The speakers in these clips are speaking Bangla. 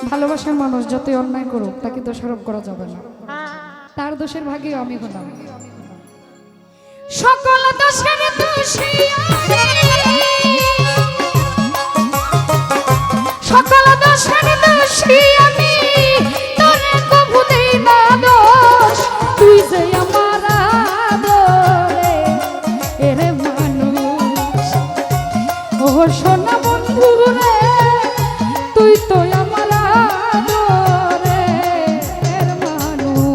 ভালোবাসার মানুষ যতই অন্যায় করুক তাকে দোষারোপ করা যাবে না, তার দোষের ভাগেই আমি হলাম। সকল দোষের দোষী সকল দোষের দোষী আমি, তোরে কবু দেই না দোষ, তুই যে আমার আদরে এর মানুষ। ও সোনা বন্ধু রে, তুই তো আমার আদরে এর মানুষ।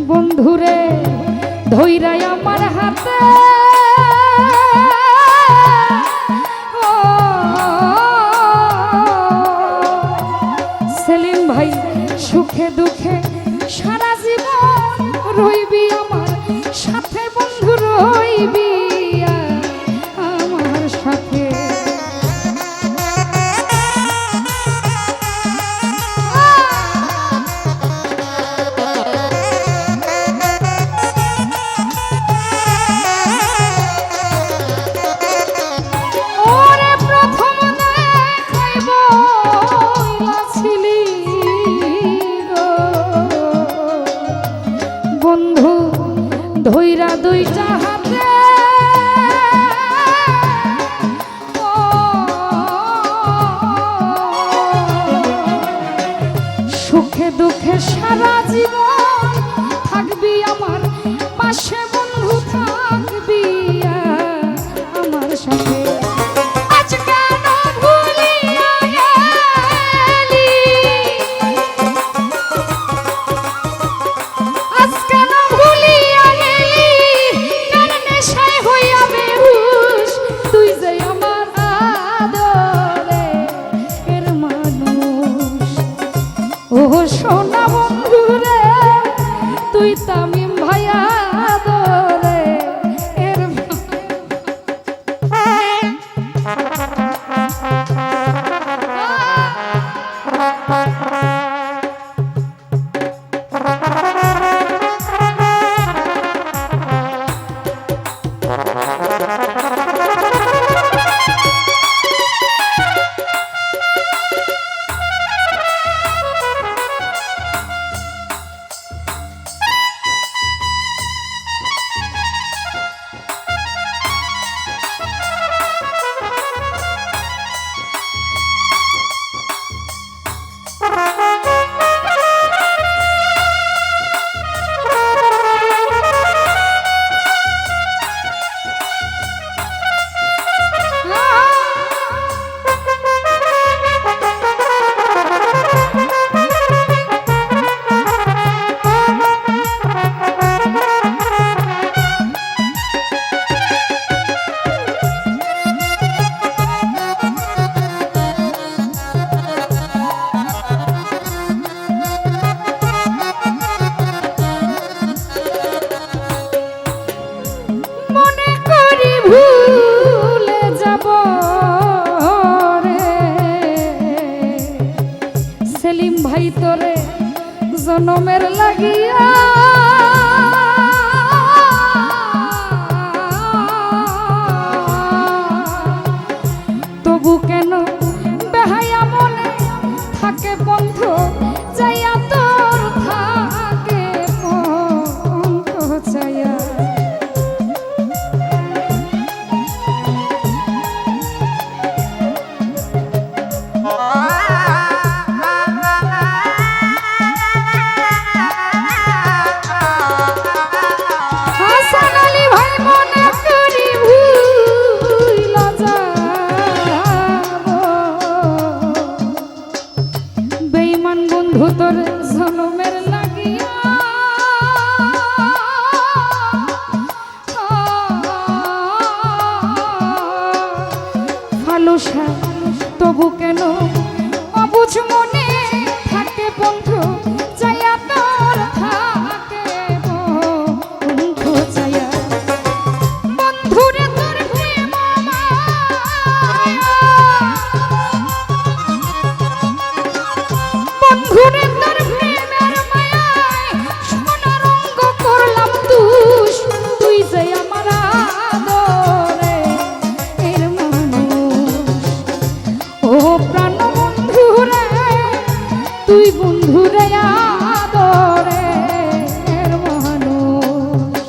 বন্ধুরে ধইরাই আমার হাতে সেলিম ভাই, সুখে দুঃখে সারা জীবন রইবি আমার সাথে, বন্ধু রইবি আমার সাথে। ধইরা দুইটা হাতে সুখে দুঃখে সারা জীবন থাকবি আমার পাশে, বন্ধু থাকবি আমার সাথে। সোনা বন্ধু রে, তুই তামিম ভাইয়া দরে এর সেলিম ভাই তোরে জনমের লাগিয়া তবু কেন বেহায়া মনে থাকে বন্ধু, যাইয়া তোর থাকে পঙ্ক চাইয়া। ভালোবাসা তবু কেন অবুঝ মনে থাকে বন্ধু চাইয়া তোর থাকে বন্ধু চাইয়া বন্ধুরে তোর প্রেম বন্ধুরে তোর প্রেমের মায়ায় সোনা রঙ্গ করলাম তুষ তুই যে আমার আদরে এর মানুষ ও প্রাণ বন্ধুরে তুই বন্ধুরে আদরে এর মানুষ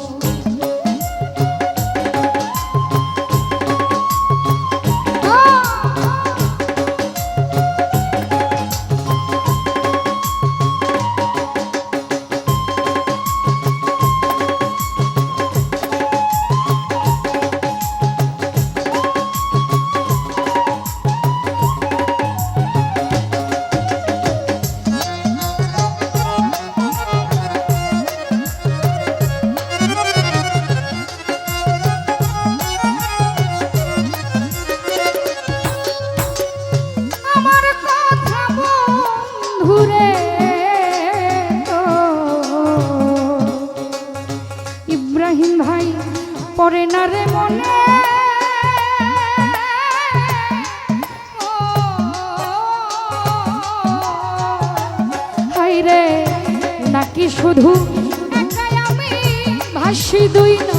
ঘুরে ইব্রাহিম ভাই পরে না রে মনে হাই রে নাকি শুধু একাই আমি ভাসি দুই না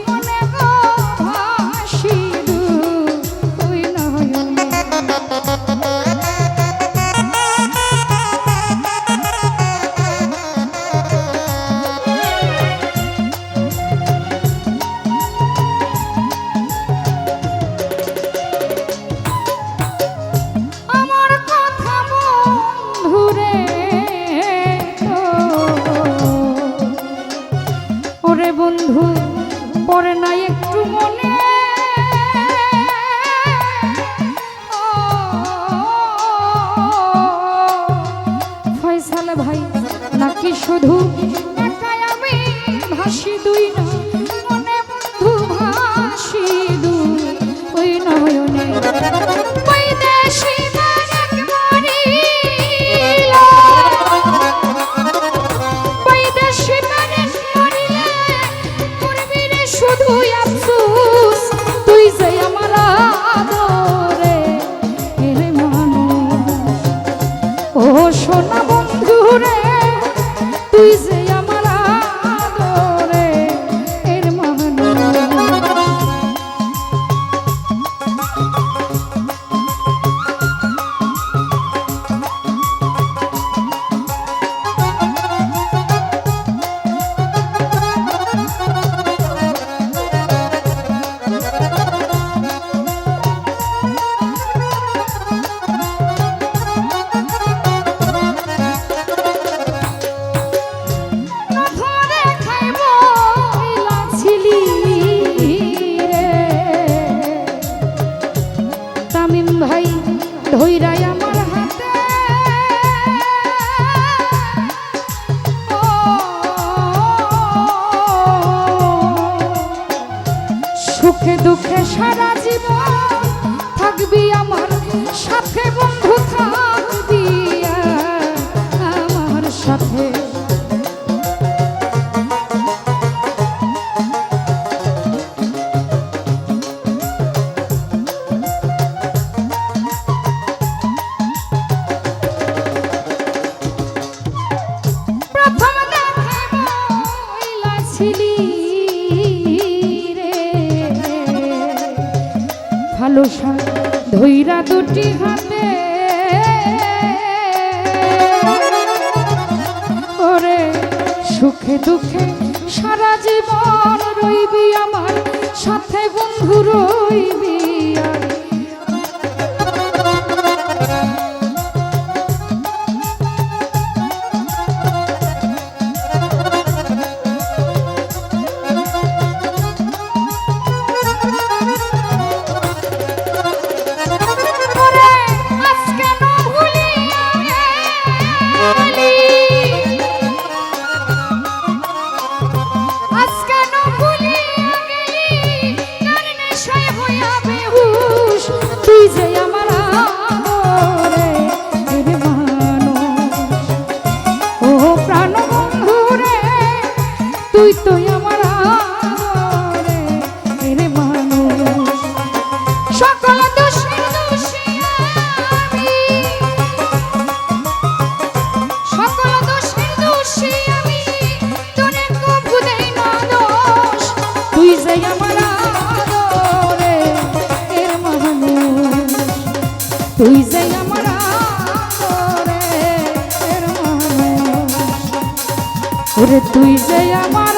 মনে গো ভাসি দুই নয়নে বন্ধু পরে নাই একটু মনে ফয়সাল ভাই নাকি শুধু একাই আমি ভাসি দুই না মনে বন্ধু ভাসি দুই নয়নে বৈদেশী তুই আফসোস তুই যে আমার আদরে এর মানুষ ও সোনা বন্ধু রে তুই যে আমার আদরে এর মানুষ ভাই ধৈরাই আমার হাতে সুখে দুঃখে সারা জীবন থাকবি আমার সাথে বন্ধু থাকবি আমার সাথে ভালোবাসা ধৈরা দুটি হাতে ওরে সুখে দুঃখে সারা জীবন রইবি আমার সাথে বন্ধু রইবি তুই যে আমার আদরের মানুষ, ওরে তুই যে আমার